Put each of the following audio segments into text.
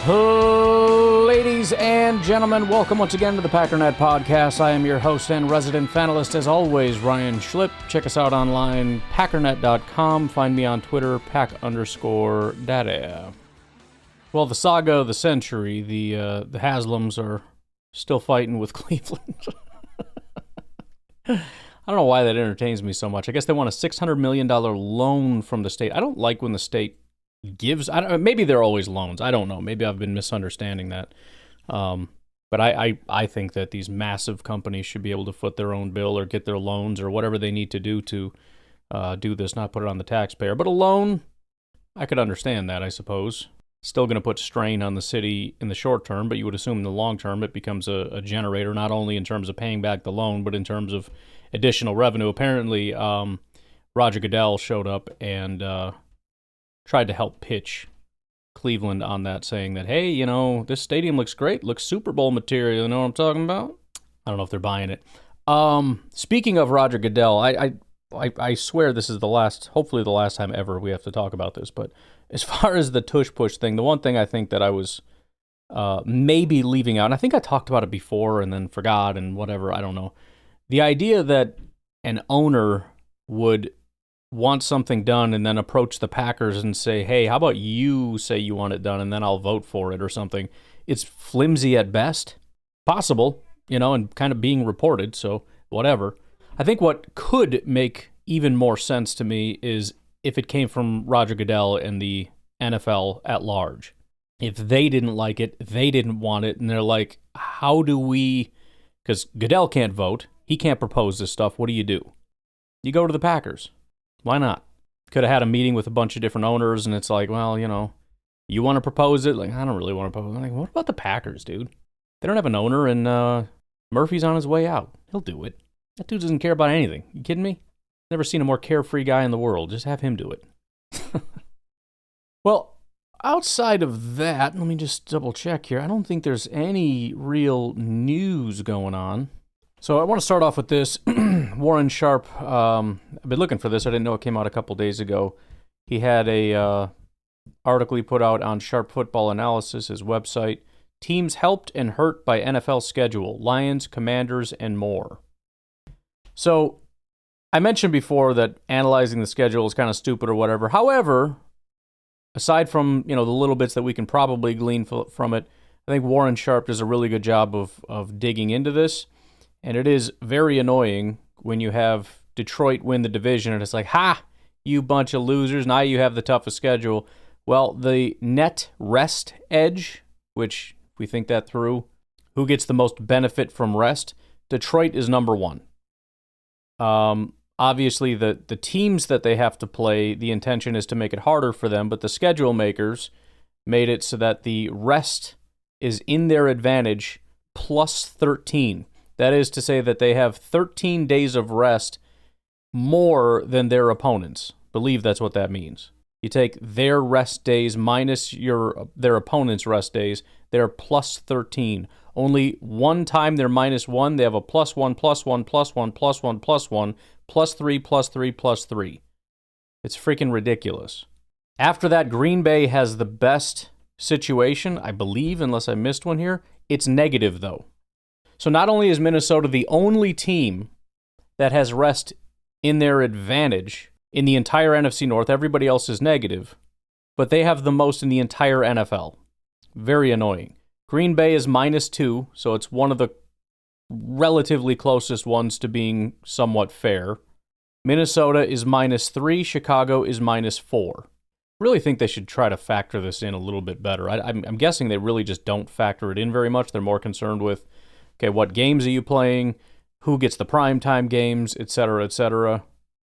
Ladies and gentlemen, welcome once again to the Packernet Podcast. I am your host and resident fanalist, as always, Ryan Schlipp. Check us out online, packernet.com. Find me on Twitter, pack_data. Well, the saga of the century, the Haslams are still fighting with Cleveland. I don't know why that entertains me so much. I guess they want a $600 million loan from the state. I don't like when the state gives, maybe they're always loans. I don't know. Maybe I've been misunderstanding that. But I think that these massive companies should be able to foot their own bill or get their loans or whatever they need to do to do this, not put it on the taxpayer. But a loan, I could understand that, I suppose. Still going to put strain on the city in the short term, but you would assume in the long term it becomes a generator, not only in terms of paying back the loan, but in terms of additional revenue. Apparently, Roger Goodell showed up and tried to help pitch Cleveland on that, saying that, hey, you know, this stadium looks great, looks Super Bowl material, you know what I'm talking about? I don't know if they're buying it. Speaking of Roger Goodell, I swear this is hopefully the last time ever we have to talk about this, but as far as the Tush Push thing, the one thing I think that I was maybe leaving out, and I think I talked about it before and then forgot and whatever, I don't know. The idea that an owner would want something done and then approach the Packers and say, hey, how about you say you want it done and then I'll vote for it or something. It's flimsy at best. Possible, you know, and kind of being reported, so whatever. I think what could make even more sense to me is if it came from Roger Goodell and the NFL at large. If they didn't like it, they didn't want it, and they're like, how do we, because Goodell can't vote, he can't propose this stuff, what do? You go to the Packers. Why not? Could have had a meeting with a bunch of different owners, and it's like, well, you know, you want to propose it? Like, I don't really want to propose it. I'm like, what about the Packers, dude? They don't have an owner, and Murphy's on his way out. He'll do it. That dude doesn't care about anything. You kidding me? Never seen a more carefree guy in the world. Just have him do it. Well, outside of that, let me just double check here. I don't think there's any real news going on. So I want to start off with this. Warren Sharp, I've been looking for this. I didn't know it came out a couple days ago. He had a article he put out on Sharp Football Analysis, his website. Teams helped and hurt by NFL schedule. Lions, Commanders, and more. So I mentioned before that analyzing the schedule is kind of stupid or whatever. However, aside from, you know, the little bits that we can probably glean from it, I think Warren Sharp does a really good job of digging into this. And it is very annoying when you have Detroit win the division and it's like, ha, you bunch of losers, now you have the toughest schedule. Well, the net rest edge, which if we think that through, who gets the most benefit from rest? Detroit is number one. Obviously, the teams that they have to play, the intention is to make it harder for them, but the schedule makers made it so that the rest is in their advantage plus 13. That is to say that they have 13 days of rest more than their opponents. Believe that's what that means. You take their rest days minus their opponent's rest days, they're plus 13. Only one time they're minus 1, they have a plus 1, plus 1, plus 1, plus 1, plus 1, plus 3, plus 3, plus 3. It's freaking ridiculous. After that, Green Bay has the best situation, I believe, unless I missed one here. It's negative, though. So not only is Minnesota the only team that has rest in their advantage in the entire NFC North, everybody else is negative, but they have the most in the entire NFL. Very annoying. Green Bay is -2, so it's one of the relatively closest ones to being somewhat fair. Minnesota is -3, Chicago is -4. Really think they should try to factor this in a little bit better. I'm guessing they really just don't factor it in very much. They're more concerned with, okay, what games are you playing, who gets the primetime games, etc., etc.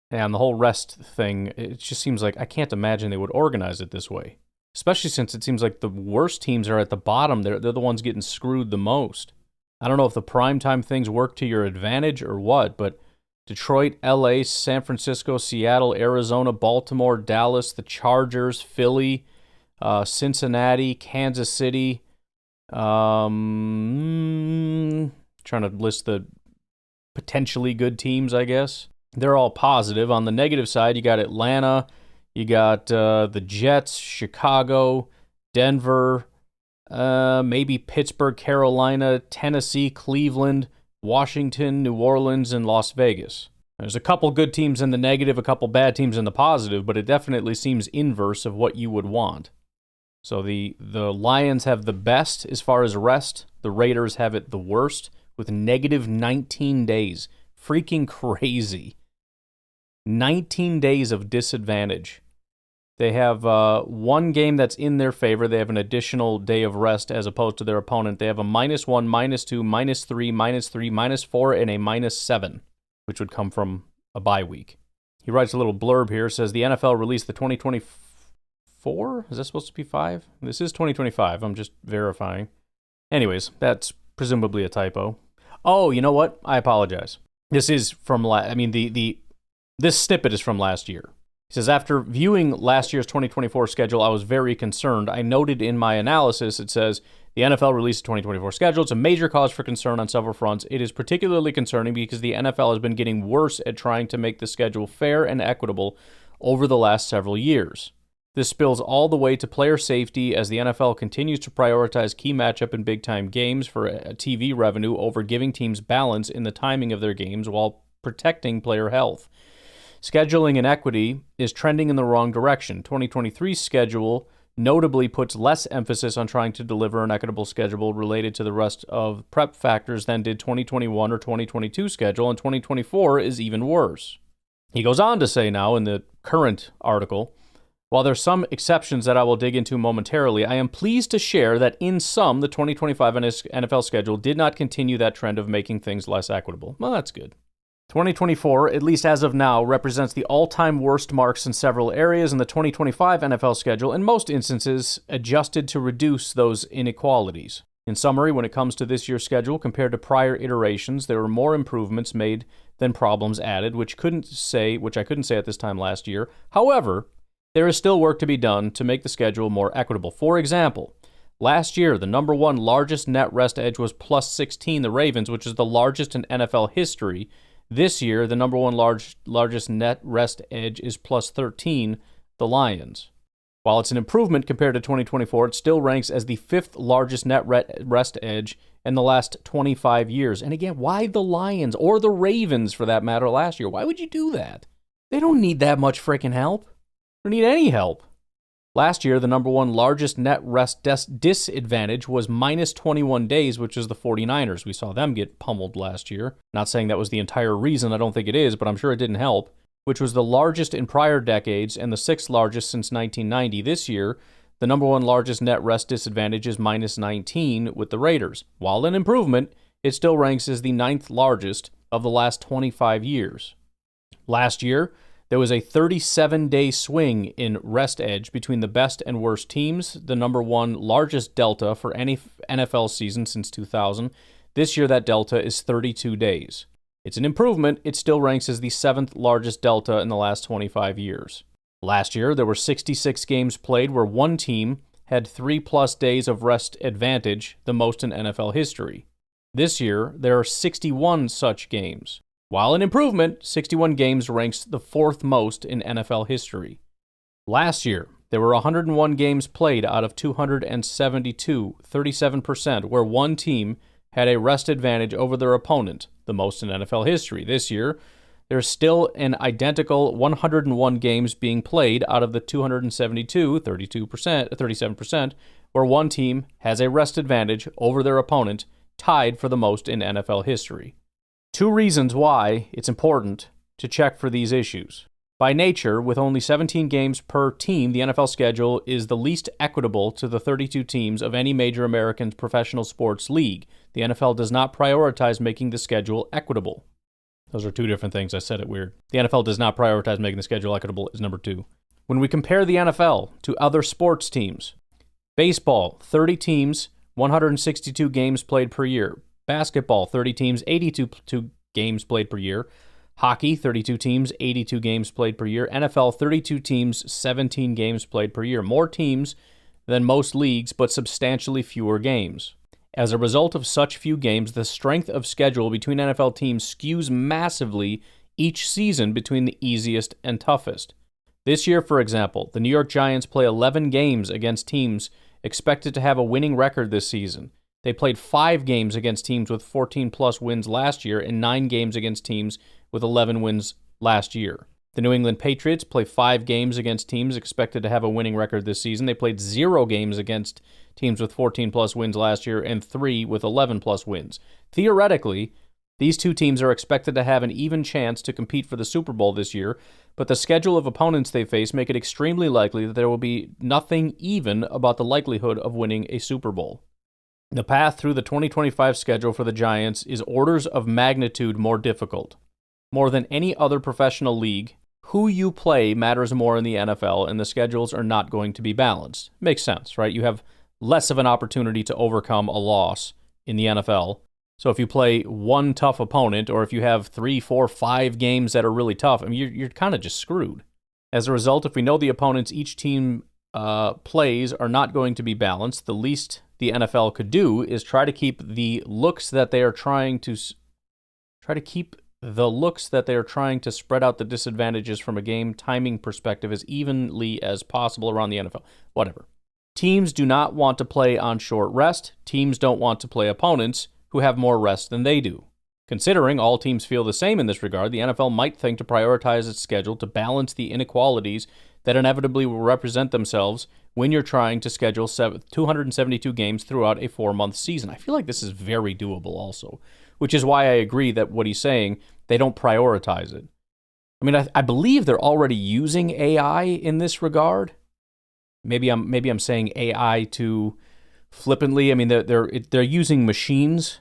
And the whole rest thing, it just seems like I can't imagine they would organize it this way. Especially since it seems like the worst teams are at the bottom. They're the ones getting screwed the most. I don't know if the primetime things work to your advantage or what, but Detroit, LA, San Francisco, Seattle, Arizona, Baltimore, Dallas, the Chargers, Philly, Cincinnati, Kansas City. Trying to list the potentially good teams, I guess. They're all positive. On the negative side, you got Atlanta, you got the Jets, Chicago, Denver, Maybe Pittsburgh, Carolina, Tennessee, Cleveland, Washington, New Orleans, and Las Vegas. There's a couple good teams in the negative, a couple bad teams in the positive, but it definitely seems inverse of what you would want. So the Lions have the best as far as rest. The Raiders have it the worst with negative 19 days. Freaking crazy. 19 days of disadvantage. They have one game that's in their favor. They have an additional day of rest as opposed to their opponent. They have a -1, -2, -3, -3, -4, and a -7, which would come from a bye week. He writes a little blurb here. Says the NFL released the 2024? Is that supposed to be 5? This is 2025. I'm just verifying. Anyways, that's presumably a typo. Oh, you know what? I apologize. This is from this snippet is from last year. He says, after viewing last year's 2024 schedule, I was very concerned. I noted in my analysis, it says, the NFL released the 2024 schedule. It's a major cause for concern on several fronts. It is particularly concerning because the NFL has been getting worse at trying to make the schedule fair and equitable over the last several years. This spills all the way to player safety as the NFL continues to prioritize key matchup and big-time games for TV revenue over giving teams balance in the timing of their games while protecting player health. Scheduling inequity is trending in the wrong direction. 2023's schedule notably puts less emphasis on trying to deliver an equitable schedule related to the rest of prep factors than did 2021 or 2022 schedule, and 2024 is even worse. He goes on to say now in the current article, while there's some exceptions that I will dig into momentarily, I am pleased to share that in sum, the 2025 NFL schedule did not continue that trend of making things less equitable. Well, that's good. 2024, at least as of now, represents the all-time worst marks in several areas, and the 2025 NFL schedule, in most instances, adjusted to reduce those inequalities. In summary, when it comes to this year's schedule, compared to prior iterations, there were more improvements made than problems added, which I couldn't say at this time last year. However, there is still work to be done to make the schedule more equitable. For example, last year, the number one largest net rest edge was plus 16, the Ravens, which is the largest in NFL history. This year, the number one largest net rest edge is plus 13, the Lions. While it's an improvement compared to 2024, it still ranks as the 5th largest net rest edge in the last 25 years. And again, why the Lions or the Ravens, for that matter, last year? Why would you do that? They don't need that much freaking help. They don't need any help. Last year, the number one largest net rest disadvantage was minus 21 days, which is the 49ers. We saw them get pummeled last year. Not saying that was the entire reason, I don't think it is, but I'm sure it didn't help, which was the largest in prior decades and the 6th largest since 1990. This year, the number one largest net rest disadvantage is minus 19 with the Raiders. While an improvement, it still ranks as the 9th largest of the last 25 years. Last year, there was a 37-day swing in rest edge between the best and worst teams, the number one largest delta for any NFL season since 2000. This year, that delta is 32 days. It's an improvement. It still ranks as the 7th largest delta in the last 25 years. Last year, there were 66 games played where one team had 3+ days of rest advantage, the most in NFL history. This year, there are 61 such games. While an improvement, 61 games ranks the 4th most in NFL history. Last year, there were 101 games played out of 272, 37%, where one team had a rest advantage over their opponent, the most in NFL history. This year, there's still an identical 101 games being played out of the 272, 37%, where one team has a rest advantage over their opponent, tied for the most in NFL history. 2 reasons why it's important to check for these issues. By nature, with only 17 games per team, the NFL schedule is the least equitable to the 32 teams of any major American professional sports league. The NFL does not prioritize making the schedule equitable. Those are 2 different things. I said it weird. The NFL does not prioritize making the schedule equitable is number 2. When we compare the NFL to other sports teams, baseball, 30 teams, 162 games played per year. Basketball, 30 teams, 82 games played per year. Hockey, 32 teams, 82 games played per year. NFL, 32 teams, 17 games played per year. More teams than most leagues, but substantially fewer games. As a result of such few games, the strength of schedule between NFL teams skews massively each season between the easiest and toughest. This year, for example, the New York Giants play 11 games against teams expected to have a winning record this season. They played 5 games against teams with 14-plus wins last year and 9 games against teams with 11 wins last year. The New England Patriots play 5 games against teams expected to have a winning record this season. They played 0 games against teams with 14-plus wins last year and 3 with 11-plus wins. Theoretically, these two teams are expected to have an even chance to compete for the Super Bowl this year, but the schedule of opponents they face make it extremely likely that there will be nothing even about the likelihood of winning a Super Bowl. The path through the 2025 schedule for the Giants is orders of magnitude more difficult. More than any other professional league, who you play matters more in the NFL, and the schedules are not going to be balanced. Makes sense, right? You have less of an opportunity to overcome a loss in the NFL. So if you play one tough opponent, or if you have 3, 4, 5 games that are really tough, I mean, you're kind of just screwed. As a result, if we know the opponents each team plays are not going to be balanced, the least the NFL could do is try to keep the looks that they are trying to spread out the disadvantages from a game timing perspective as evenly as possible around the NFL. Whatever. Teams do not want to play on short rest. Teams don't want to play opponents who have more rest than they do. Considering all teams feel the same in this regard, the NFL might think to prioritize its schedule to balance the inequalities that inevitably will represent themselves when you're trying to schedule 272 games throughout a 4-month season. I feel like this is very doable also, which is why I agree that what he's saying, they don't prioritize it. I mean, I believe they're already using AI in this regard. Maybe I'm saying AI too flippantly. I mean, they're using machines,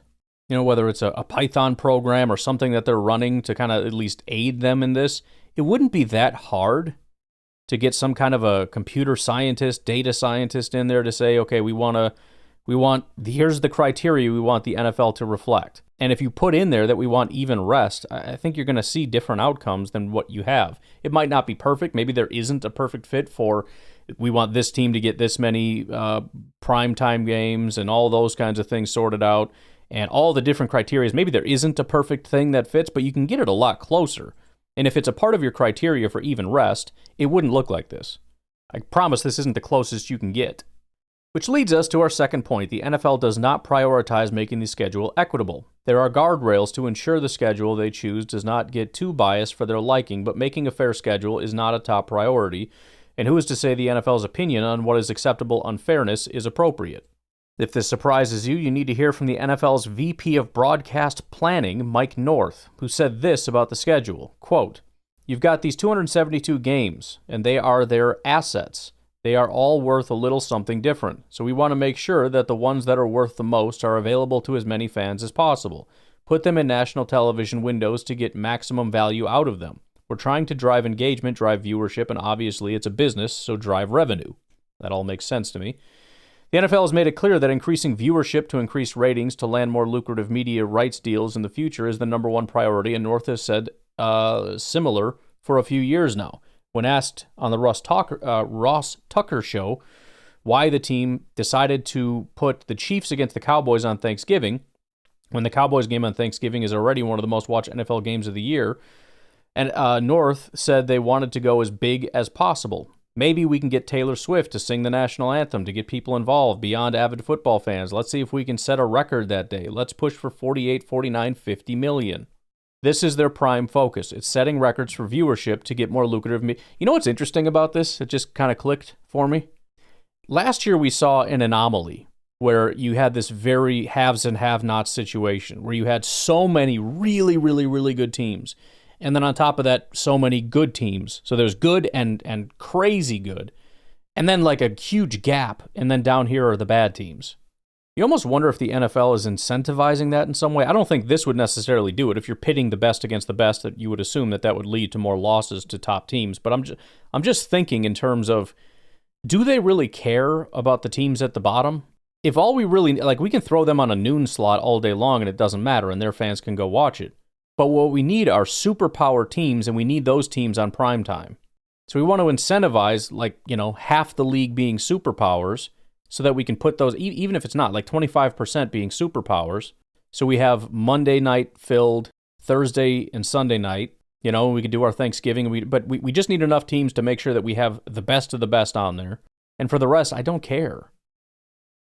you know, whether it's a Python program or something that they're running to kind of at least aid them in this. It wouldn't be that hard to get some kind of a computer scientist, data scientist in there to say, okay, here's the criteria we want the NFL to reflect. And if you put in there that we want even rest, I think you're going to see different outcomes than what you have. It might not be perfect. Maybe there isn't a perfect fit for, we want this team to get this many primetime games and all those kinds of things sorted out and all the different criteria. Maybe there isn't a perfect thing that fits, but you can get it a lot closer. And if it's a part of your criteria for even rest, it wouldn't look like this. I promise this isn't the closest you can get. Which leads us to our second point. The NFL does not prioritize making the schedule equitable. There are guardrails to ensure the schedule they choose does not get too biased for their liking, but making a fair schedule is not a top priority. And who is to say the NFL's opinion on what is acceptable unfairness is appropriate? If this surprises you, you need to hear from the NFL's VP of Broadcast Planning, Mike North, who said this about the schedule, quote, "You've got these 272 games, and they are their assets. They are all worth a little something different, so we want to make sure that the ones that are worth the most are available to as many fans as possible. Put them in national television windows to get maximum value out of them. We're trying to drive engagement, drive viewership, and obviously it's a business, so drive revenue." That all makes sense to me. The NFL has made it clear that increasing viewership to increase ratings to land more lucrative media rights deals in the future is the number one priority, and North has said similar for a few years now. When asked on the Ross Tucker show why the team decided to put the Chiefs against the Cowboys on Thanksgiving, when the Cowboys game on Thanksgiving is already one of the most watched NFL games of the year, and North said they wanted to go as big as possible. Maybe we can get Taylor Swift to sing the national anthem to get people involved beyond avid football fans. Let's see if we can set a record that day. Let's push for 48, 49, 50 million. This is their prime focus. It's setting records for viewership to get more lucrative. You know what's interesting about this? It just kind of clicked for me. Last year we saw an anomaly where you had this very haves and have-nots situation where you had so many really, really, really good teams. And then on top of that, so many good teams. So there's good and crazy good. And then like a huge gap. And then down here are the bad teams. You almost wonder if the NFL is incentivizing that in some way. I don't think this would necessarily do it. If you're pitting the best against the best, that you would assume that would lead to more losses to top teams. But I'm just thinking in terms of, do they really care about the teams at the bottom? If all we really, like, we can throw them on a noon slot all day long and it doesn't matter and their fans can go watch it. But what we need are superpower teams, and we need those teams on prime time. So we want to incentivize, like, half the league being superpowers so that we can put those, even if it's not, like 25% being superpowers. So we have Monday night filled, Thursday and Sunday night. We could do our Thanksgiving. But we just need enough teams to make sure that we have the best of the best on there. And for the rest, I don't care.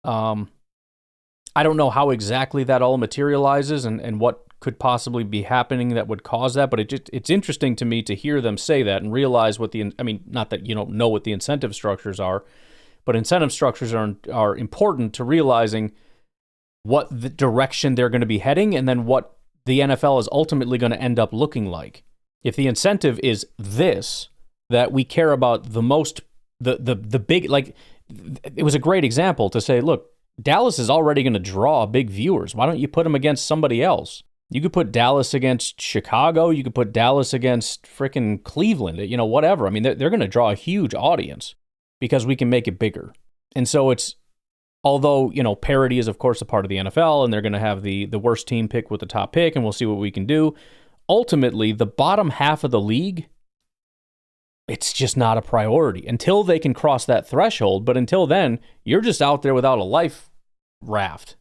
I don't know how exactly that all materializes and what could possibly be happening that would cause that, but it's interesting to me to hear them say that and realize what not that you don't know what the incentive structures are, but incentive structures are important to realizing what the direction they're going to be heading and then what the NFL is ultimately going to end up looking like. If the incentive is this, that we care about the most, the big, like, it was a great example to say, look, Dallas is already going to draw big viewers. Why don't you put them against somebody else? You could put Dallas against Chicago. You could put Dallas against frickin' Cleveland, whatever. I mean, they're going to draw a huge audience because we can make it bigger. And so although, parity is, of course, a part of the NFL, and they're going to have the worst team pick with the top pick, and we'll see what we can do. Ultimately, the bottom half of the league, it's just not a priority until they can cross that threshold. But until then, you're just out there without a life raft.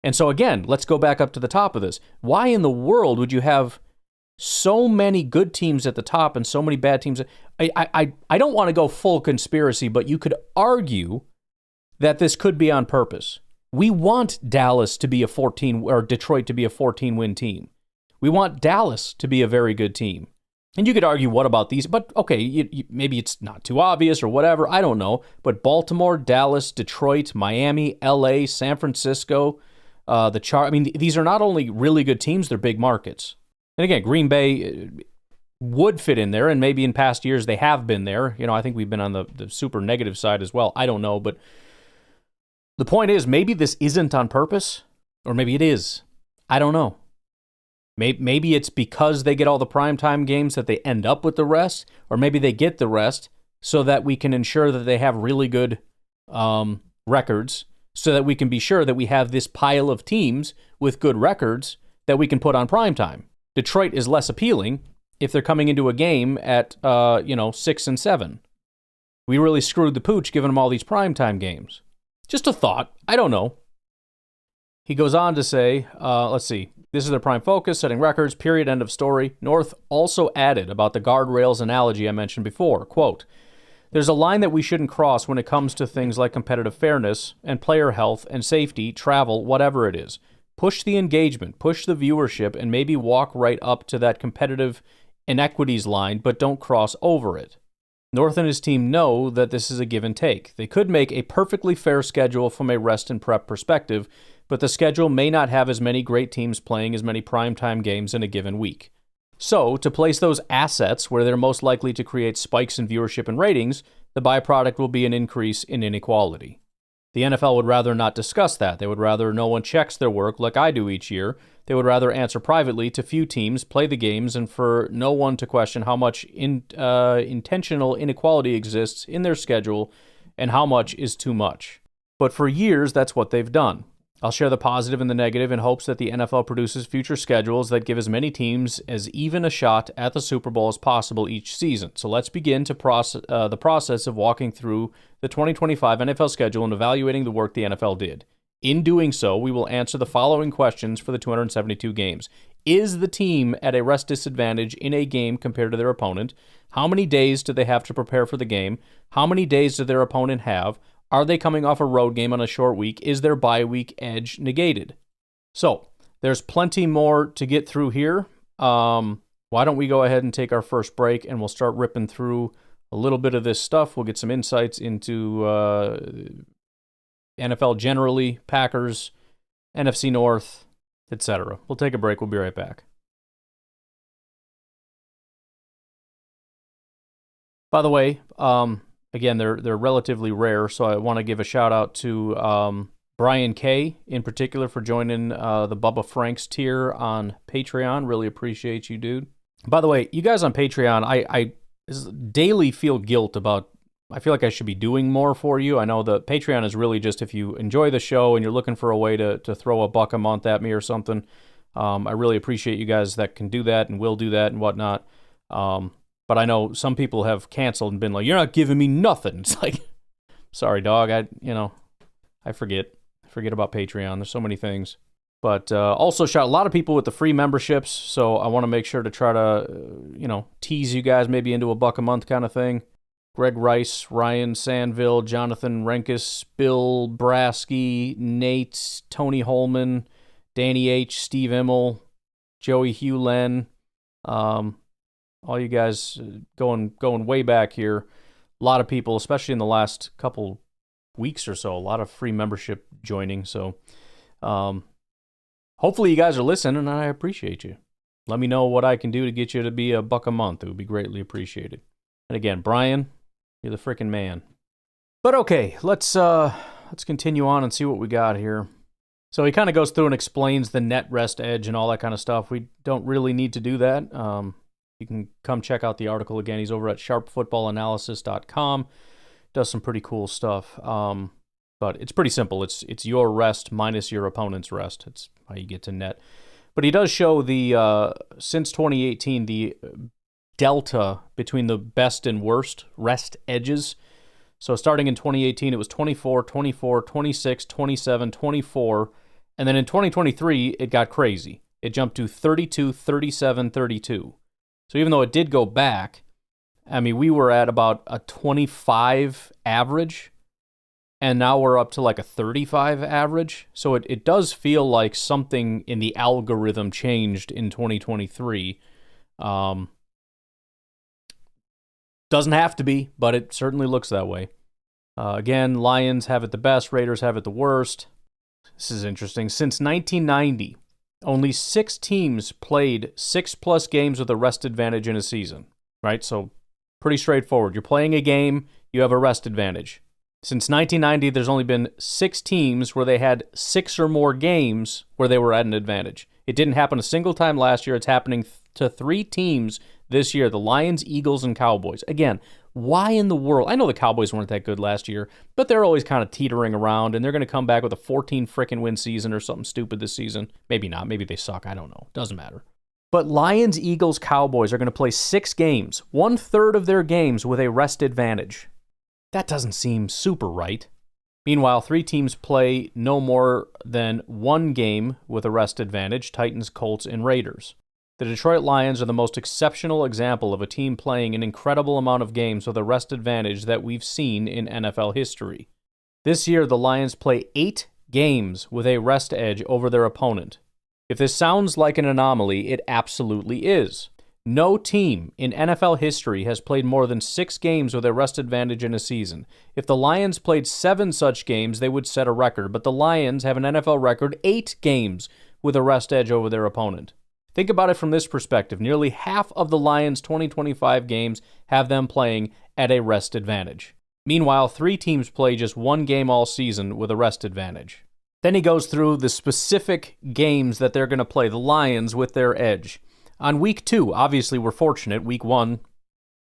And so again, let's go back up to the top of this. Why in the world would you have so many good teams at the top and so many bad teams? I don't want to go full conspiracy, but you could argue that this could be on purpose. We want Dallas to be a 14 or Detroit to be a 14-win team. We want Dallas to be a very good team. And you could argue, what about these? But okay, maybe it's not too obvious or whatever. I don't know. But Baltimore, Dallas, Detroit, Miami, LA, San Francisco, these are not only really good teams, they're big markets. And again, Green Bay would fit in there, and maybe in past years they have been there. I think we've been on the super negative side as well. I don't know, but the point is, maybe this isn't on purpose, or maybe it is. I don't know. Maybe it's because they get all the primetime games that they end up with the rest, or maybe they get the rest so that we can ensure that they have really good records, so that we can be sure that we have this pile of teams with good records that we can put on primetime. Detroit is less appealing if they're coming into a game at 6-7. We really screwed the pooch giving them all these primetime games. Just a thought. I don't know. He goes on to say, let's see. This is their prime focus, setting records, period, end of story. North also added about the guardrails analogy I mentioned before. Quote, there's a line that we shouldn't cross when it comes to things like competitive fairness and player health and safety, travel, whatever it is. Push the engagement, push the viewership, and maybe walk right up to that competitive inequities line, but don't cross over it. North and his team know that this is a give and take. They could make a perfectly fair schedule from a rest and prep perspective, but the schedule may not have as many great teams playing as many primetime games in a given week. So, to place those assets where they're most likely to create spikes in viewership and ratings, the byproduct will be an increase in inequality. The NFL would rather not discuss that. They would rather no one checks their work like I do each year. They would rather answer privately to few teams, play the games, and for no one to question how much intentional inequality exists in their schedule and how much is too much. But for years, that's what they've done. I'll share the positive and the negative in hopes that the NFL produces future schedules that give as many teams as even a shot at the Super Bowl as possible each season. So let's begin the process of walking through the 2025 NFL schedule and evaluating the work the NFL did. In doing so, we will answer the following questions for the 272 games. Is the team at a rest disadvantage in a game compared to their opponent? How many days do they have to prepare for the game? How many days does their opponent have? Are they coming off a road game on a short week? Is their bye week edge negated? So, there's plenty more to get through here. Why don't we go ahead and take our first break, and we'll start ripping through a little bit of this stuff. We'll get some insights into NFL generally, Packers, NFC North, etc. We'll take a break. We'll be right back. By the way, again, they're relatively rare, so I want to give a shout out to Brian K. in particular for joining the Bubba Franks tier on Patreon. Really appreciate you, dude. By the way, you guys on Patreon, I daily feel guilt about. I feel like I should be doing more for you. I know the Patreon is really just if you enjoy the show and you're looking for a way to throw $1 a month at me or something. I really appreciate you guys that can do that and will do that and whatnot. But I know some people have canceled and been like, you're not giving me nothing. It's like, sorry, dog. I forget about Patreon. There's so many things. But also shout a lot of people with the free memberships. So I want to make sure to try to, tease you guys maybe into $1 a month kind of thing. Greg Rice, Ryan Sandville, Jonathan Renkes, Bill Brasky, Nate, Tony Holman, Danny H., Steve Immel, Joey Hewlen, all you guys going way back here. A lot of people, especially in the last couple weeks or so, a lot of free membership joining. So hopefully you guys are listening, and I appreciate you. Let me know what I can do to get you to be $1 a month. It would be greatly appreciated. And again, Brian, you're the freaking man. But okay, let's continue on and see what we got here. So he kind of goes through and explains the net rest edge and all that kind of stuff. We don't really need to do that. You can come check out the article again. He's over at sharpfootballanalysis.com. Does some pretty cool stuff. But it's pretty simple. It's your rest minus your opponent's rest. It's how you get to net. But he does show the since 2018 the delta between the best and worst rest edges. So starting in 2018, it was 24, 24, 26, 27, 24. And then in 2023, it got crazy. It jumped to 32, 37, 32. So even though it did go back, I mean, we were at about a 25 average, and now we're up to like a 35 average. So it does feel like something in the algorithm changed in 2023. Doesn't have to be, but it certainly looks that way. Again, Lions have it the best, Raiders have it the worst. This is interesting. Since 1990, only 6 teams played 6+ games with a rest advantage in a season, right? So pretty straightforward. You're playing a game, you have a rest advantage. Since 1990, there's only been 6 teams where they had 6 or more games where they were at an advantage. It didn't happen a single time last year. It's happening to 3 teams this year, the Lions, Eagles, and Cowboys. Again, why in the world? I know the Cowboys weren't that good last year, but they're always kind of teetering around, and they're going to come back with a 14 frickin' win season or something stupid this season. Maybe not. Maybe they suck. I don't know. Doesn't matter. But Lions, Eagles, Cowboys are going to play 6 games, 1/3 of their games with a rest advantage. That doesn't seem super right. Meanwhile, 3 teams play no more than 1 game with a rest advantage, Titans, Colts, and Raiders. The Detroit Lions are the most exceptional example of a team playing an incredible amount of games with a rest advantage that we've seen in NFL history. This year, the Lions play 8 games with a rest edge over their opponent. If this sounds like an anomaly, it absolutely is. No team in NFL history has played more than 6 games with a rest advantage in a season. If the Lions played 7 such games, they would set a record, but the Lions have an NFL record 8 games with a rest edge over their opponent. Think about it from this perspective. Nearly half of the Lions' 2025 games have them playing at a rest advantage. Meanwhile, 3 teams play just 1 game all season with a rest advantage. Then he goes through the specific games that they're going to play, the Lions with their edge. On week 2, obviously we're fortunate. Week 1,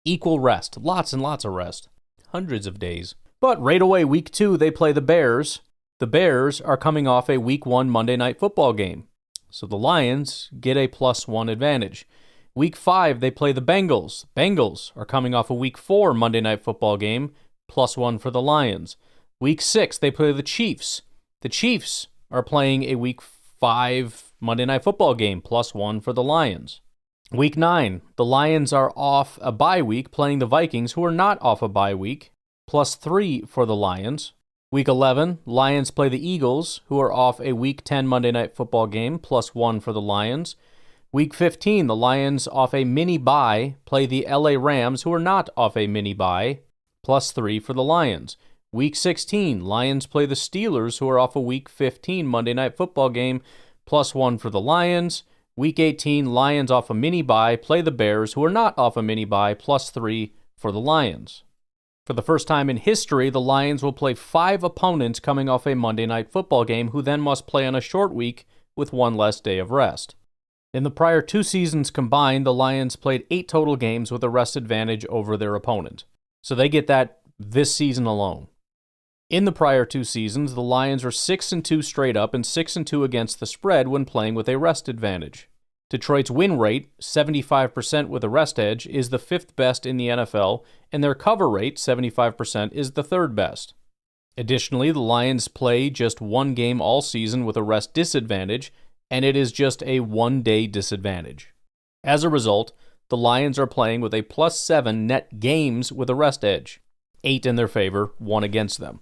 equal rest. Lots and lots of rest. Hundreds of days. But right away, week 2, they play the Bears. The Bears are coming off a week 1 Monday Night Football game. So the Lions get a +1 advantage. Week 5, they play the Bengals. Bengals are coming off a week 4 Monday Night Football game, +1 for the Lions. Week 6, they play the Chiefs. The Chiefs are playing a week 5 Monday Night Football game, +1 for the Lions. Week 9, the Lions are off a bye week playing the Vikings, who are not off a bye week, +3 for the Lions. Week 11, Lions play the Eagles, who are off a Week 10 Monday Night Football game, +1 for the Lions. Week 15, the Lions off a mini bye play the LA Rams, who are not off a mini bye, +3 for the Lions. Week 16, Lions play the Steelers, who are off a Week 15 Monday Night Football game, +1 for the Lions. Week 18, Lions off a mini bye play the Bears, who are not off a mini bye, +3 for the Lions. For the first time in history, the Lions will play 5 opponents coming off a Monday Night Football game, who then must play on a short week with 1 less day of rest. In the prior 2 seasons combined, the Lions played 8 total games with a rest advantage over their opponent. So they get that this season alone. In the prior 2 seasons, the Lions are 6-2 straight up and 6-2 against the spread when playing with a rest advantage. Detroit's win rate, 75% with a rest edge, is the 5th best in the NFL, and their cover rate, 75%, is the 3rd best. Additionally, the Lions play just 1 game all season with a rest disadvantage, and it is just a 1-day disadvantage. As a result, the Lions are playing with a +7 net games with a rest edge. 8 in their favor, 1 against them.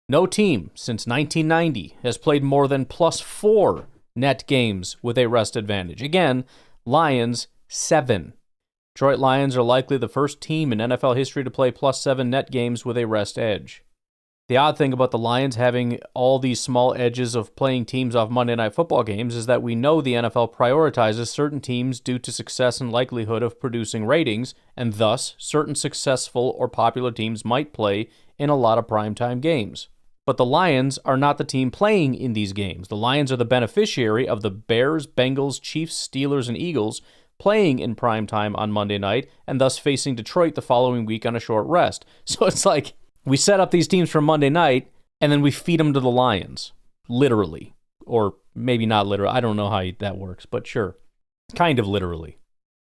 No team since 1990 has played more than +4 net games with a rest advantage. Again, Lions, 7. Detroit Lions are likely the first team in NFL history to play +7 net games with a rest edge. The odd thing about the Lions having all these small edges of playing teams off Monday Night Football games is that we know the NFL prioritizes certain teams due to success and likelihood of producing ratings, and thus certain successful or popular teams might play in a lot of primetime games. But the Lions are not the team playing in these games. The Lions are the beneficiary of the Bears, Bengals, Chiefs, Steelers, and Eagles playing in primetime on Monday night and thus facing Detroit the following week on a short rest. So it's like, we set up these teams for Monday night, and then we feed them to the Lions, literally. Or maybe not literally. I don't know how that works, but sure. Kind of literally.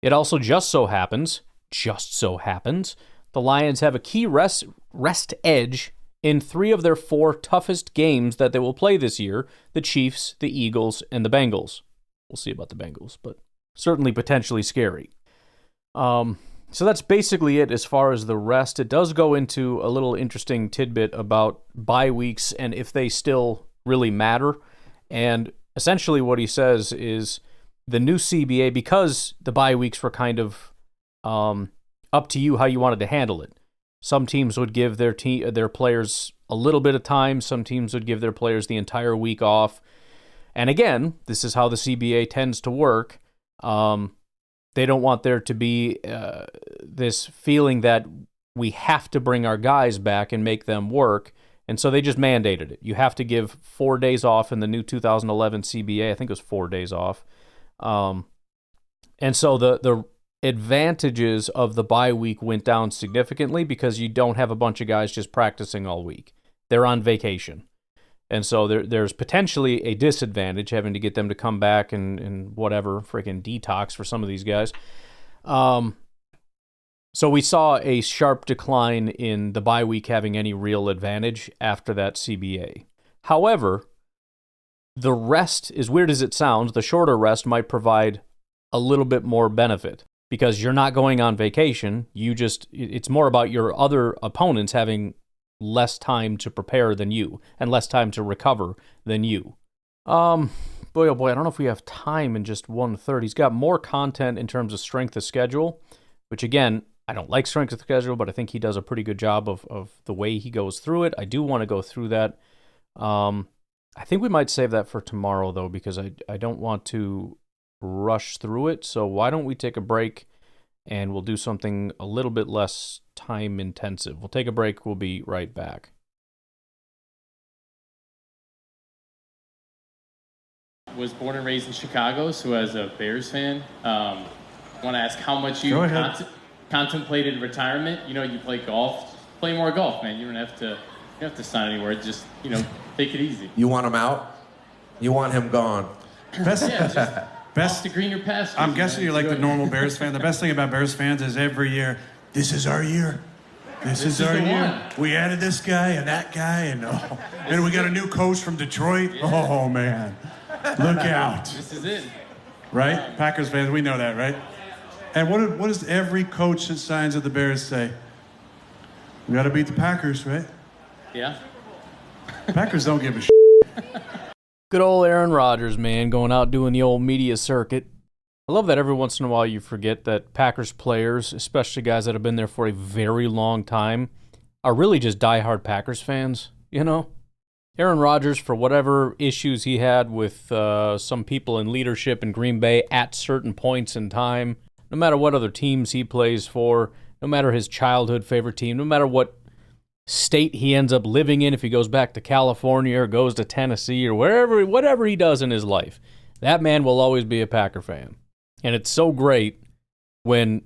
It also just so happens, the Lions have a key rest edge in 3 of their 4 toughest games that they will play this year, the Chiefs, the Eagles, and the Bengals. We'll see about the Bengals, but certainly potentially scary. So that's basically it as far as the rest. It does go into a little interesting tidbit about bye weeks and if they still really matter. And essentially what he says is the new CBA, because the bye weeks were kind of up to you how you wanted to handle it. Some teams would give their players a little bit of time. Some teams would give their players the entire week off. And again, this is how the CBA tends to work. They don't want there to be this feeling that we have to bring our guys back and make them work. And so they just mandated it. You have to give 4 days off in the new 2011 CBA. I think it was 4 days off. And so the advantages of the bye week went down significantly because you don't have a bunch of guys just practicing all week. They're on vacation. And so there's potentially a disadvantage having to get them to come back and whatever, freaking detox for some of these guys. So we saw a sharp decline in the bye week having any real advantage after that CBA. However, the rest, as weird as it sounds, the shorter rest might provide a little bit more benefit because you're not going on vacation. It's more about your other opponents having less time to prepare than you and less time to recover than you. Boy, oh boy, I don't know if we have time in just 1/3. He's got more content in terms of strength of schedule, which again, I don't like strength of schedule, but I think he does a pretty good job of the way he goes through it. I do want to go through that. I think we might save that for tomorrow, though, because I don't want to rush through it. So why don't we take a break and we'll do something a little bit less time intensive. We'll take a break. We'll be right back. Was born and raised in Chicago, so as a Bears fan, I want to ask how much you contemplated retirement. You know, you play golf. Just play more golf, man. You don't have to sign anywhere. Just, take it easy. You want him out? You want him gone? Best to greener pastures. I'm guessing you're like the normal Bears fan. The best thing about Bears fans is every year, this is our year. This is our year. One. We added this guy and that guy, and we got a new coach from Detroit. Yeah. Oh, man. Look out. This is it. Right? Packers fans, we know that, right? And what does every coach that signs with the Bears say? We got to beat the Packers, right? Yeah. Packers don't give a shit. Good old Aaron Rodgers, man, going out doing the old media circuit. I love that every once in a while you forget that Packers players, especially guys that have been there for a very long time, are really just diehard Packers fans, Aaron Rodgers, for whatever issues he had with some people in leadership in Green Bay at certain points in time, no matter what other teams he plays for, no matter his childhood favorite team, no matter what state he ends up living in, if he goes back to California or goes to Tennessee or whatever he does in his life, that man will always be a Packer fan. And it's so great when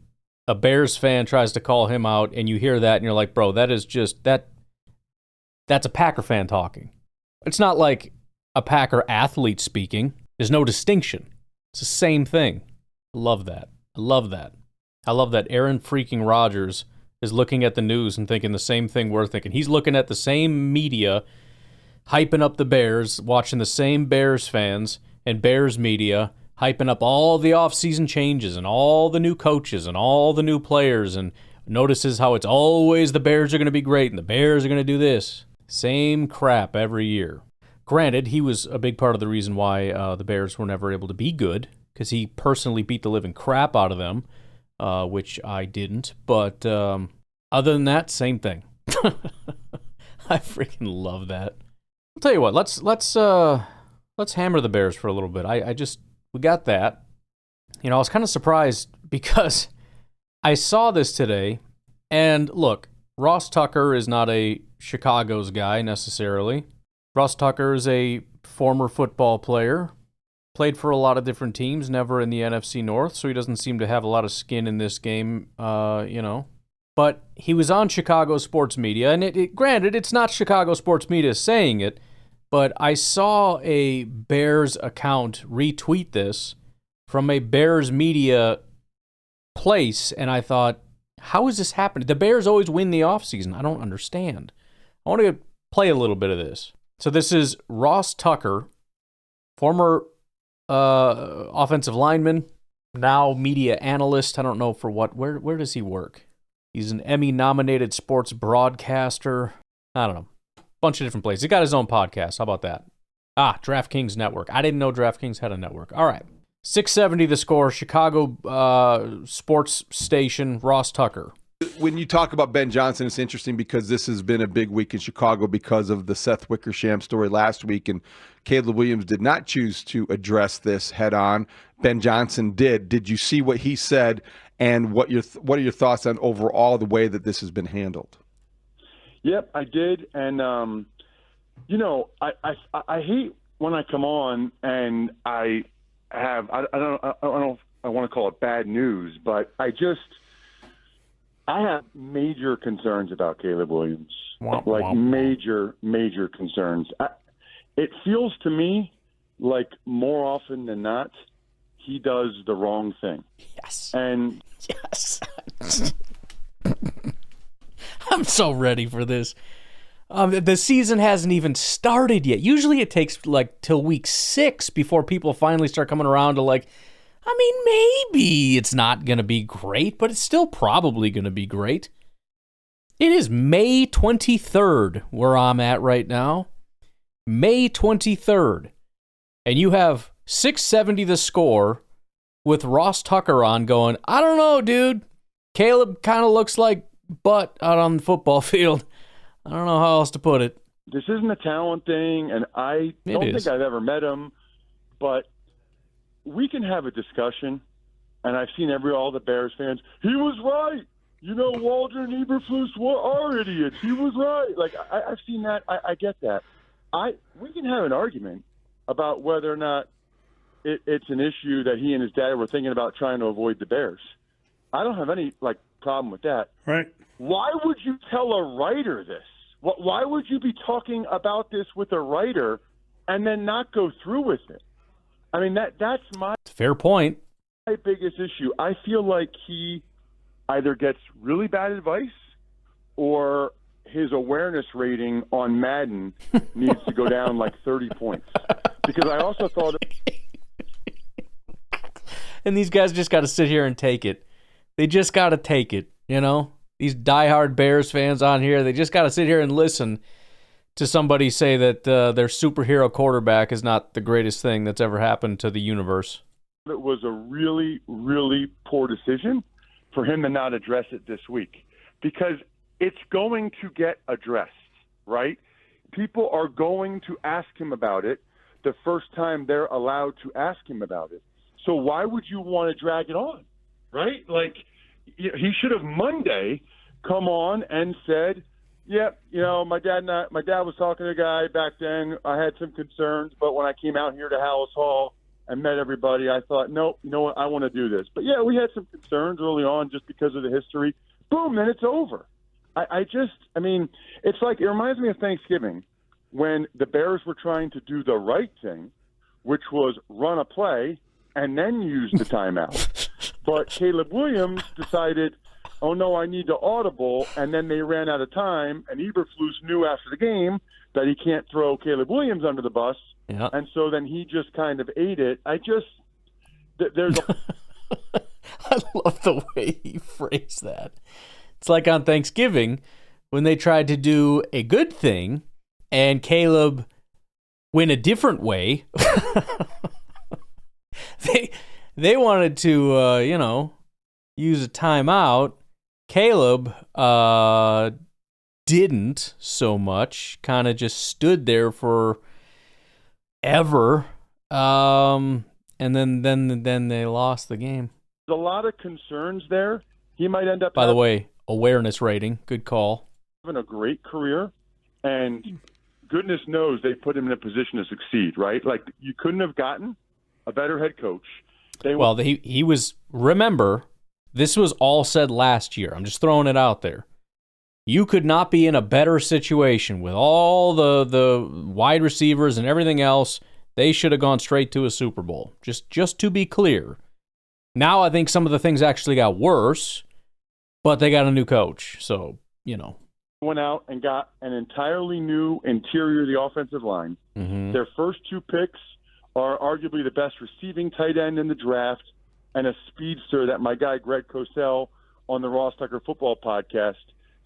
a Bears fan tries to call him out and you hear that and you're like, bro, that's a Packer fan talking. It's not like a Packer athlete speaking. There's no distinction. It's the same thing. I love that. I love that Aaron freaking Rodgers is looking at the news and thinking the same thing we're thinking. He's looking at the same media, hyping up the Bears, watching the same Bears fans and Bears media, hyping up all the offseason changes and all the new coaches and all the new players, and notices how it's always the Bears are going to be great and the Bears are going to do this. Same crap every year. Granted, he was a big part of the reason why the Bears were never able to be good, because he personally beat the living crap out of them, which I didn't. But other than that, same thing. I freaking love that. I'll tell you what. Let's hammer the Bears for a little bit. We got that. You know, I was kind of surprised because I saw this today, and look, Ross Tucker is not a Chicago's guy necessarily. Ross Tucker is a former football player, played for a lot of different teams, never in the NFC North, so he doesn't seem to have a lot of skin in this game, But he was on Chicago sports media, and granted, it's not Chicago sports media saying it, but I saw a Bears account retweet this from a Bears media place, and I thought, how is this happening? The Bears always win the offseason. I don't understand. I want to play a little bit of this. So this is Ross Tucker, former offensive lineman, now media analyst. I don't know for what. Where does he work? He's an Emmy-nominated sports broadcaster. I don't know. Bunch of different places. He got his own podcast. How about that? DraftKings Network. I didn't know DraftKings had a network. All right. 670 the score. Chicago sports station, Ross Tucker. When you talk about Ben Johnson, it's interesting because this has been a big week in Chicago because of the Seth Wickersham story last week, and Caleb Williams did not choose to address this head on. Ben Johnson did. Did you see what he said, and what are your thoughts on overall the way that this has been handled? Yep, I did, and I hate when I come on and I don't know if I want to call it bad news, but I have major concerns about Caleb Williams, major concerns. It feels to me like more often than not, he does the wrong thing. Yes. And yes. I'm so ready for this. The season hasn't even started yet. Usually it takes till week 6 before people finally start coming around to maybe it's not going to be great, but it's still probably going to be great. It is May 23rd where I'm at right now. May 23rd. And you have 670 the score with Ross Tucker on going, I don't know, dude. Caleb kind of looks like butt out on the football field. I don't know how else to put it. This isn't a talent thing, and I don't think I've ever met him, but we can have a discussion, and I've seen all the Bears fans, he was right. Waldron and Eberflus are idiots. He was right. I've seen that. I get that. We can have an argument about whether or not it's an issue that he and his dad were thinking about trying to avoid the Bears. I don't have any problem with that. Right. Why would you tell a writer this? Why would you be talking about this with a writer and then not go through with it? I mean, that's my fair point. My biggest issue. I feel like he either gets really bad advice or his awareness rating on Madden needs to go down 30 points. Because I also thought... And these guys just got to sit here and take it. They just got to take it, These diehard Bears fans on here, they just got to sit here and listen to somebody say that their superhero quarterback is not the greatest thing that's ever happened to the universe. It was a really, really poor decision for him to not address it this week because it's going to get addressed, right? People are going to ask him about it the first time they're allowed to ask him about it. So why would you want to drag it on, right? He should have Monday come on and said, "Yep, my dad was talking to a guy back then. I had some concerns, but when I came out here to Hallis Hall and met everybody, I thought, nope, you know what, I want to do this." But yeah, we had some concerns early on just because of the history. Boom, then it's over. It's it reminds me of Thanksgiving when the Bears were trying to do the right thing, which was run a play and then use the timeout. But Caleb Williams decided, oh, no, I need to audible, and then they ran out of time, and Eberflus knew after the game that he can't throw Caleb Williams under the bus, and so then he just kind of ate it. there's a I love the way he phrased that. It's like on Thanksgiving when they tried to do a good thing and Caleb went a different way. They wanted to, use a timeout. Caleb didn't so much, kind of just stood there for ever. And then they lost the game. There's a lot of concerns there. He might end up By the way, awareness rating, good call. Having a great career, and goodness knows they put him in a position to succeed, right? Like, you couldn't have gotten a better head coach. He was, remember, this was all said last year. I'm just throwing it out there. You could not be in a better situation with all the wide receivers and everything else. They should have gone straight to a Super Bowl, just to be clear. Now I think some of the things actually got worse, but they got a new coach, so, Went out and got an entirely new interior of the offensive line. Mm-hmm. Their first two picks are arguably the best receiving tight end in the draft, and a speedster that my guy Greg Cosell on the Ross Tucker Football Podcast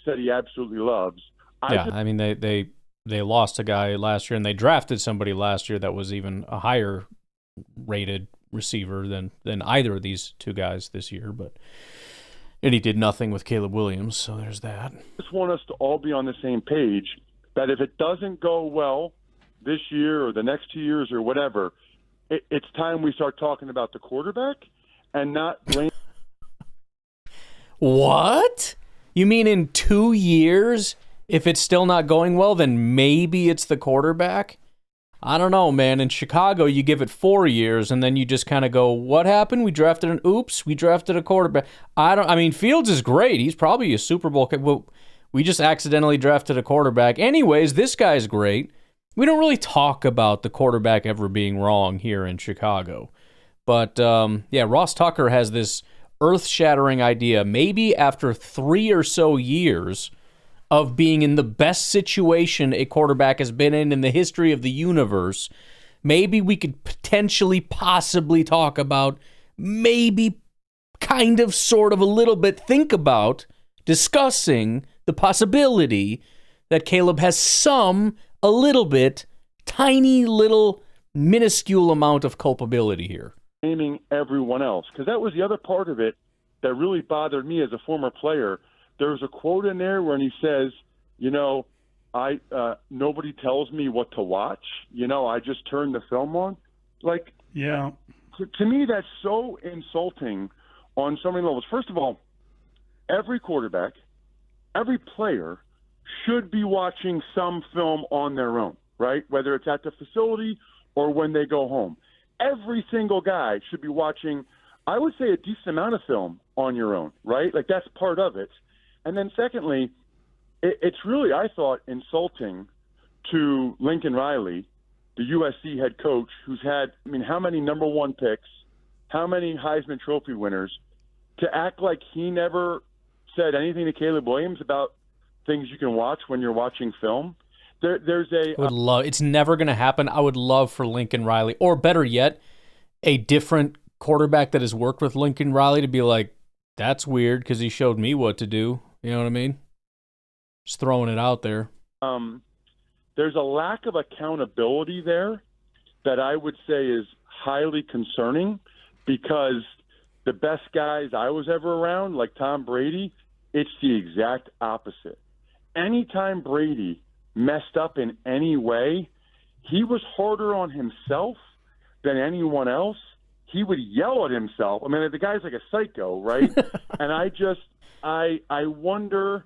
said he absolutely loves. They lost a guy last year, and they drafted somebody last year that was even a higher rated receiver than either of these two guys this year, and he did nothing with Caleb Williams, so there's that. I just want us to all be on the same page that if it doesn't go well this year or the next 2 years or whatever, it's time we start talking about the quarterback and not blame. What? You mean in 2 years, if it's still not going well, then maybe it's the quarterback? I don't know, man. In Chicago, you give it 4 years, and then you just kind of go, what happened? We drafted a quarterback. Fields is great. He's probably a Super Bowl. Well, we just accidentally drafted a quarterback. Anyways, this guy's great. We don't really talk about the quarterback ever being wrong here in Chicago. But, Ross Tucker has this earth-shattering idea. Maybe after 3 or so years of being in the best situation a quarterback has been in the history of the universe, maybe we could possibly talk about, maybe kind of, sort of, a little bit, think about discussing the possibility that Caleb has a little bit, tiny little, minuscule amount of culpability here. Naming everyone else, because that was the other part of it that really bothered me as a former player. There was a quote in there when he says, nobody tells me what to watch. I just turn the film on. Yeah. To me, that's so insulting on so many levels. First of all, every quarterback, every player should be watching some film on their own, right? Whether it's at the facility or when they go home. Every single guy should be watching, I would say, a decent amount of film on your own, right? Like, that's part of it. And then secondly, it's really, I thought, insulting to Lincoln Riley, the USC head coach, who's had, how many number one picks, how many Heisman Trophy winners, to act like he never said anything to Caleb Williams about things you can watch when you're watching film. It's never going to happen. I would love for Lincoln Riley, or better yet, a different quarterback that has worked with Lincoln Riley to be like, that's weird because he showed me what to do. You know what I mean? Just throwing it out there. There's a lack of accountability there that I would say is highly concerning, because the best guys I was ever around, like Tom Brady, it's the exact opposite. Anytime Brady messed up in any way, he was harder on himself than anyone else. He would yell at himself. The guy's like a psycho, right? And I wonder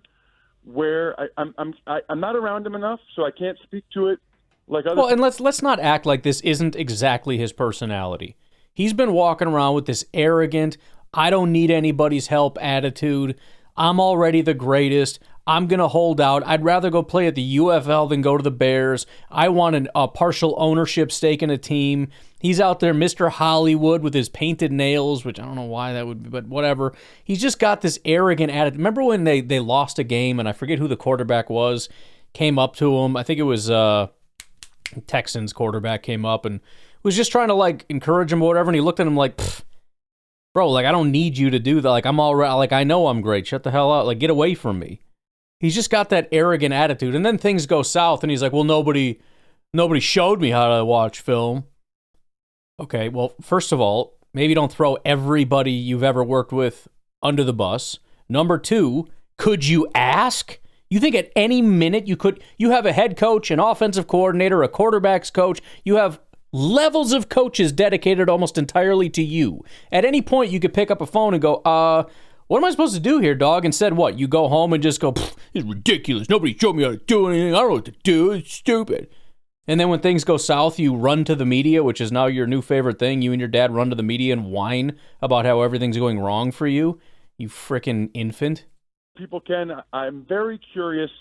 where I'm not around him enough, so I can't speak to it like other. Well, and let's not act like this isn't exactly his personality. He's been walking around with this arrogant, I don't need anybody's help attitude. I'm already the greatest. I'm going to hold out. I'd rather go play at the UFL than go to the Bears. I want a partial ownership stake in a team. He's out there, Mr. Hollywood, with his painted nails, which I don't know why that would be, but whatever. He's just got this arrogant attitude. Remember when they lost a game, and I forget who the quarterback was, came up to him. I think it was Texans quarterback came up and was just trying to, encourage him or whatever, and he looked at him like, Bro, like, I don't need you to do that. Like, I'm all right. Like, I know I'm great. Shut the hell up. Like, get away from me. He's just got that arrogant attitude. And then things go south, and he's like, well, nobody showed me how to watch film. Okay, well, first of all, maybe don't throw everybody you've ever worked with under the bus. Number two, could you ask? You think at any minute you have a head coach, an offensive coordinator, a quarterback's coach, you have levels of coaches dedicated almost entirely to you. At any point, you could pick up a phone and go, what am I supposed to do here, dog? Instead, what? You go home and just go, it's ridiculous. Nobody showed me how to do anything. I don't know what to do. It's stupid. And then when things go south, you run to the media, which is now your new favorite thing. You and your dad run to the media and whine about how everything's going wrong for you. You frickin' infant. People I'm very curious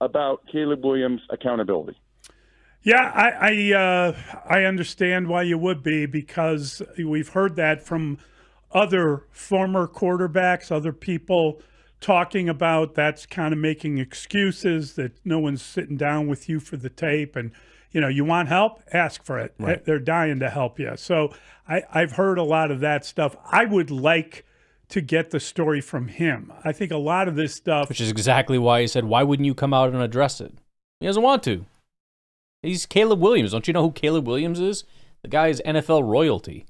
about Caleb Williams' accountability. Yeah, I understand why you would be, because we've heard that from other former quarterbacks, other people talking about that's kind of making excuses, that no one's sitting down with you for the tape. And, you want help? Ask for it. Right. They're dying to help you. So I've heard a lot of that stuff. I would like to get the story from him. I think a lot of this stuff... Which is exactly why he said, why wouldn't you come out and address it? He doesn't want to. He's Caleb Williams. Don't you know who Caleb Williams is? The guy is NFL royalty.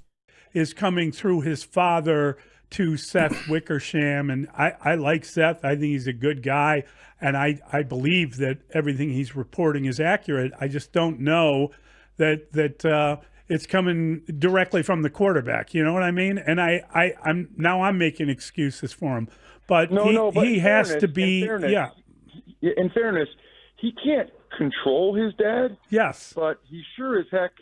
Is coming through his father to Seth Wickersham, and I like Seth. I think he's a good guy, and I believe that everything he's reporting is accurate. I just don't know that it's coming directly from the quarterback. You know what I mean? And I'm making excuses for him, but he has to be. In fairness, he can't control his dad. Yes, but he sure as heck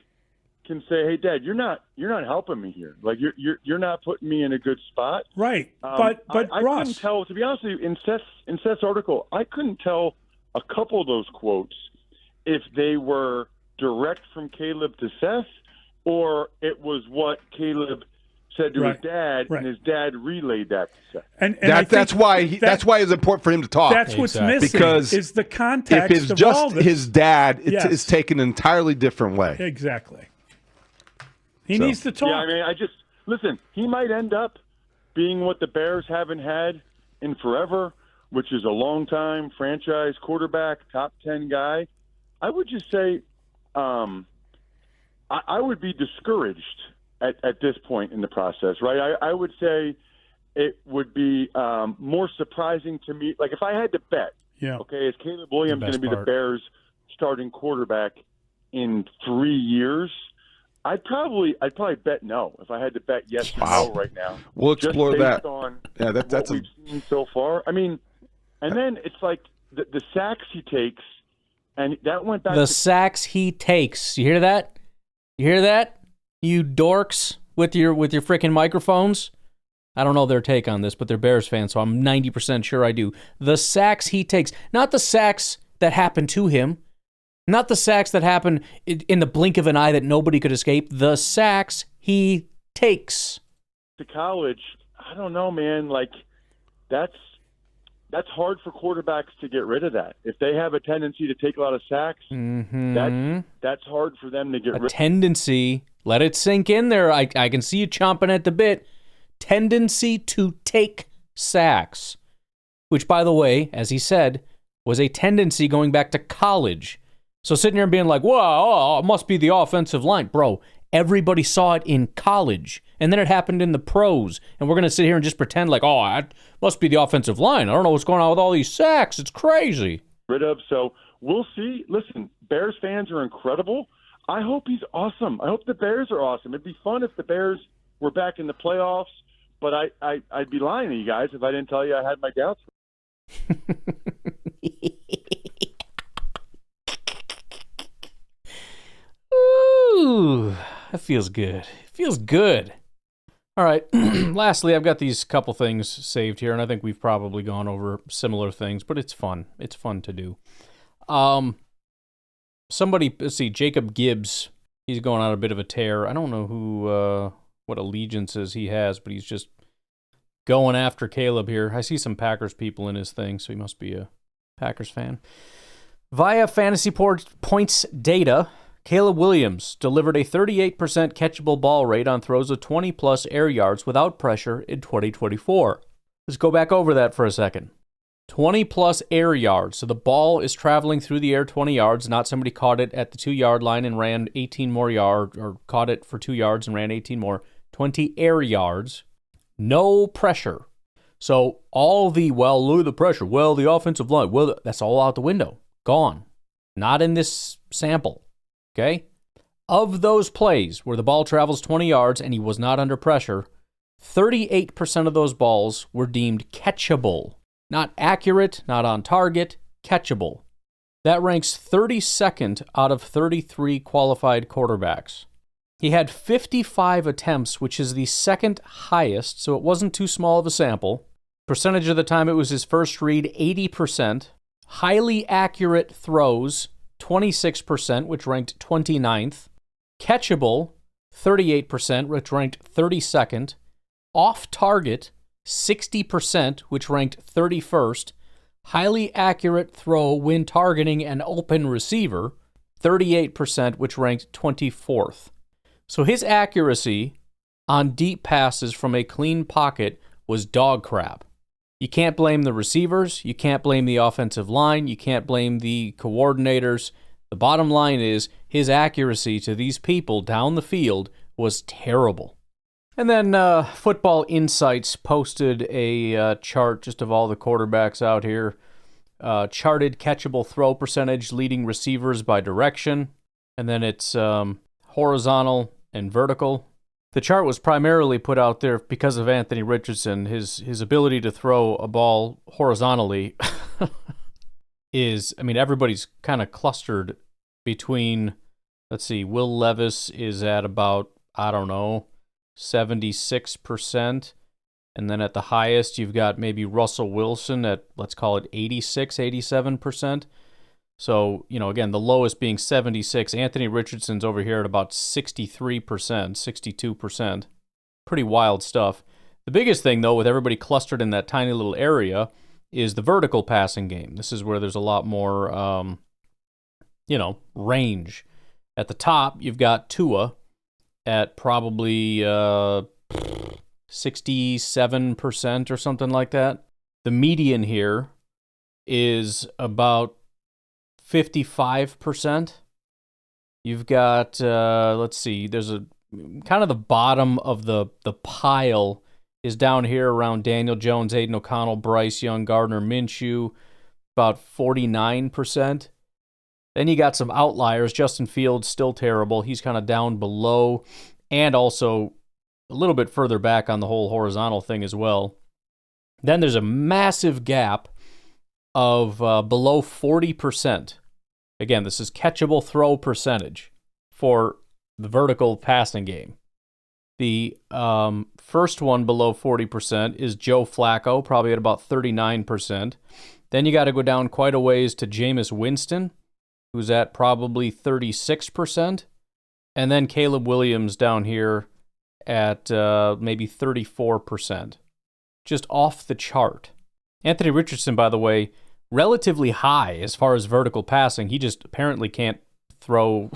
can say, "Hey, Dad, you're not helping me here. Like you're not putting me in a good spot." Right. But I Ross, couldn't tell. To be honest with you, in Seth's article, I couldn't tell a couple of those quotes if they were direct from Caleb to Seth, or it was what Caleb said to his dad, and his dad relayed that to Seth. And that's why it's important for him to talk. That's what's missing, because is the context. If it's just all this. His dad, it's taken an entirely different way. Exactly. He needs to talk. Yeah, I mean, listen, he might end up being what the Bears haven't had in forever, which is a long-time franchise quarterback, top 10 guy. I would just say I would be discouraged at this point in the process, right? I would say it would be more surprising to me. Like, if I had to bet, okay, is Caleb Williams going to be the Bears' starting quarterback in 3 years? I'd probably bet no if I had to bet yes or no right now. We'll explore that. On that's what we've seen so far. I mean, and then it's like the sacks he takes, and that went back. The sacks he takes. You hear that? You hear that? You dorks with your freaking microphones. I don't know their take on this, but they're Bears fans, so I'm 90% sure I do. The sacks he takes, not the sacks that happen to him. Not the sacks that happen in the blink of an eye that nobody could escape. The sacks he takes. To college, I don't know, man. Like, that's hard for quarterbacks to get rid of that. If they have a tendency to take a lot of sacks, that's hard for them to get rid of. Tendency. Let it sink in there. I can see you chomping at the bit. Tendency to take sacks. Which, by the way, as he said, was a tendency going back to college. So sitting here and being like, whoa, it must be the offensive line. Bro, everybody saw it in college, and then it happened in the pros, and we're going to sit here and just pretend like, oh, it must be the offensive line. I don't know what's going on with all these sacks. It's crazy. So we'll see. Listen, Bears fans are incredible. I hope he's awesome. I hope the Bears are awesome. It'd be fun if the Bears were back in the playoffs, but I'd be lying to you guys if I didn't tell you I had my doubts. Ooh, that feels good. It feels good. All right. Lastly, I've got these couple things saved here, and I think we've probably gone over similar things, but it's fun. It's fun to do. Let's see, Jacob Gibbs. He's going on a bit of a tear. I don't know what allegiances he has, but he's just going after Caleb here. I see some Packers people in his thing, so he must be a Packers fan. Via fantasy points data, Caleb Williams delivered a 38% catchable ball rate on throws of 20-plus air yards without pressure in 2024. Let's go back over that for a second. 20-plus air yards. So the ball is traveling through the air 20 yards, not somebody caught it at the 2-yard line and ran 18 more yards, or caught it for 2 yards and ran 18 more. 20 air yards. No pressure. So all the, well, look at the pressure. Well, the offensive line. Well, that's all out the window. Gone. Not in this sample. Okay? Of those plays where the ball travels 20 yards and he was not under pressure, 38% of those balls were deemed catchable. Not accurate, not on target, catchable. That ranks 32nd out of 33 qualified quarterbacks. He had 55 attempts, which is the second highest, so it wasn't too small of a sample. Percentage of the time it was his first read, 80%. Highly accurate throws, 26%, which ranked 29th. Catchable, 38%, which ranked 32nd. Off target, 60%, which ranked 31st. Highly accurate throw when targeting an open receiver, 38%, which ranked 24th. So his accuracy on deep passes from a clean pocket was dog crap. You can't blame the receivers. You can't blame the offensive line. You can't blame the coordinators. The bottom line is his accuracy to these people down the field was terrible. And then Football Insights posted a chart just of all the quarterbacks out here. Charted catchable throw percentage leading receivers by direction. And then it's horizontal and vertical. The chart was primarily put out there because of Anthony Richardson. His ability to throw a ball horizontally is, I mean, everybody's kind of clustered between, let's see, Will Levis is at about, 76%. And then at the highest, you've got maybe Russell Wilson at, let's call it 86, 87%. So, again, the lowest being 76. Anthony Richardson's over here at about 63%, 62%. Pretty wild stuff. The biggest thing, though, with everybody clustered in that tiny little area is the vertical passing game. This is where there's a lot more, range. At the top, you've got Tua at probably 67% or something like that. The median here is about 55%. You've got, let's see, there's a kind of the bottom of the pile is down here around Daniel Jones, Aiden O'Connell, Bryce Young, Gardner Minshew, about 49%. Then you got some outliers. Justin Fields, still terrible. He's kind of down below and also a little bit further back on the whole horizontal thing as well. Then there's a massive gap of below 40%. Again, this is catchable throw percentage for the vertical passing game. The first one below 40% is Joe Flacco, probably at about 39%. Then you got to go down quite a ways to Jameis Winston, who's at probably 36%. And then Caleb Williams down here at maybe 34%. Just off the chart. Anthony Richardson, by the way, relatively high as far as vertical passing. He just apparently can't throw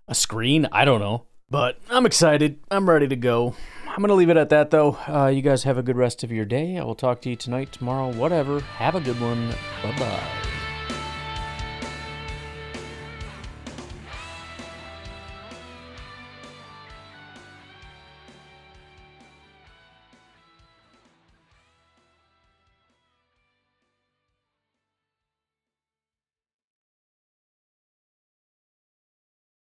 a screen. I don't know. But I'm excited. I'm ready to go. I'm going to leave it at that, though. You guys have a good rest of your day. I will talk to you tonight, tomorrow, whatever. Have a good one. Bye-bye.